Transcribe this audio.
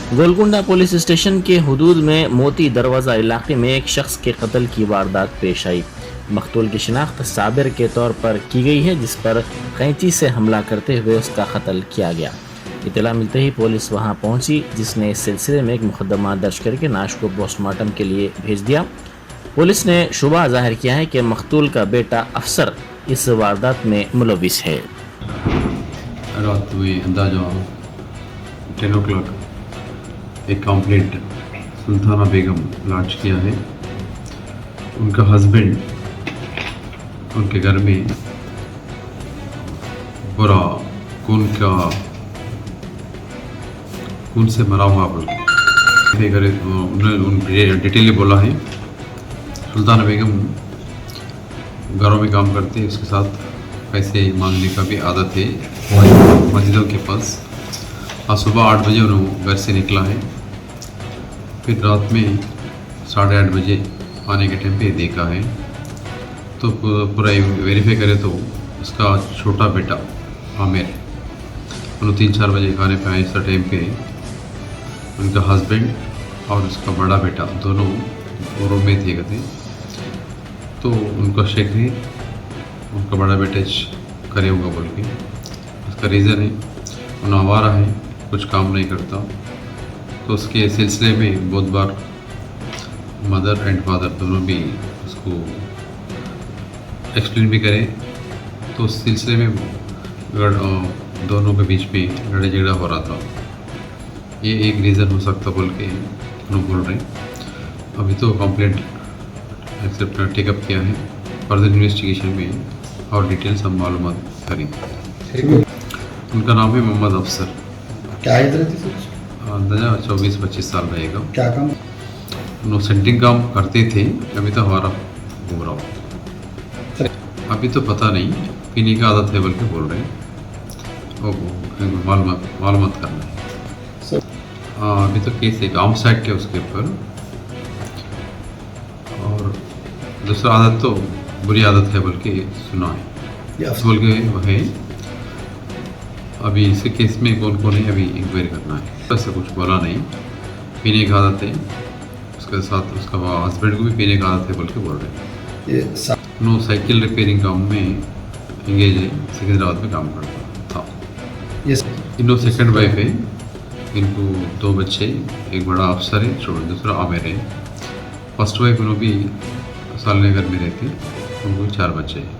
Golconda police station के हुदूद में मोती दरवाज़ा इलाके में एक शख्स के कत्ल की वारदात पेश आई। मकतूल की शिनाख्त साबिर के तौर पर की गई है, जिस पर कैंची से हमला करते हुए उसका कत्ल किया गया। इत्तला मिलते ही पुलिस वहां पहुंची, जिसने इस सिलसिले में एक मुकदमा दर्ज करके नाश को पोस्टमार्टम के लिए भेज दिया। पुलिस ने शुबा जाहिर किया है कि मकतूल का बेटा अफसर इस वारदात में मुलविस है। रात में अंदाजा 10 o'clock एक कंप्लेंट सुल्ताना बेगम लॉन्च किया है। उनका हस्बैंड उनके घर में बुरा खून से मरा हुआ बोल के उन्होंने डिटेल बोला है। सुल्ताना बेगम घरों में काम करती है, उसके साथ पैसे मांगने का भी आदत है मस्जिदों के पास। आज सुबह 8 बजे उन्होंने घर से निकला है, फिर रात में 8:30 बजे आने के टाइम पे देखा है। तो पूरा वेरीफाई करे तो उसका छोटा बेटा आमिर उन्होंने 3-4 बजे खाने पे आए। इस टाइम पे उनका हस्बैंड और उसका बड़ा बेटा दोनों रूम में थे कहते। तो उनका शक है उनका बड़ा बेटा करे होगा बोल के। उसका रीज़न है उन्हें आवारा है, कुछ काम नहीं करता। तो उसके सिलसिले में बहुत बार मदर एंड फादर दोनों भी उसको एक्सप्लेन भी करें। तो उस सिलसिले में दोनों के बीच में लड़ाई झगड़ा हो रहा था। ये एक रीज़न हो सकता बोल के उन्होंने बोल रहे हैं। अभी तो कंप्लेंट एक्सेप्ट टेकअप किया है, फर्दर इन्वेस्टिगेशन में और डिटेल्स हम मालूम करेंगे। उनका नाम है मोहम्मद अफसर। क्या एज रहती थी? अंदाजा 24-25 साल रहेगा। क्या काम? उन्होंने सेंटिंग काम करते थे, अभी तो हमारा घूम रहा हूँ। अभी तो पता नहीं, पीने की आदत है बोल के बोल रहे हैं। मालूमात करना है। अभी तो केस एक आर्म्स एक्ट है उसके ऊपर। और दूसरा आदत तो बुरी आदत है बोल के सुना है, बोल के है। अभी इस केस में कौन कौन है अभी इंक्वायरी करना है। ऐसा कुछ बोला नहीं। पीने की आदत है, उसके साथ उसका हस्बैंड को भी पीने की आदत है बोल के बोल रहे हैं। नो साइकिल रिपेयरिंग काम में इंगेज है, सिकंदराबाद में काम करता था। इनो सेकंड वाइफ है, इनको 2 बच्चे, एक बड़ा अफसर है, दूसरा आमिर है। फर्स्ट वाइफ उन्होंने भी सालनगर में रहती, उनको 4 बच्चे हैं।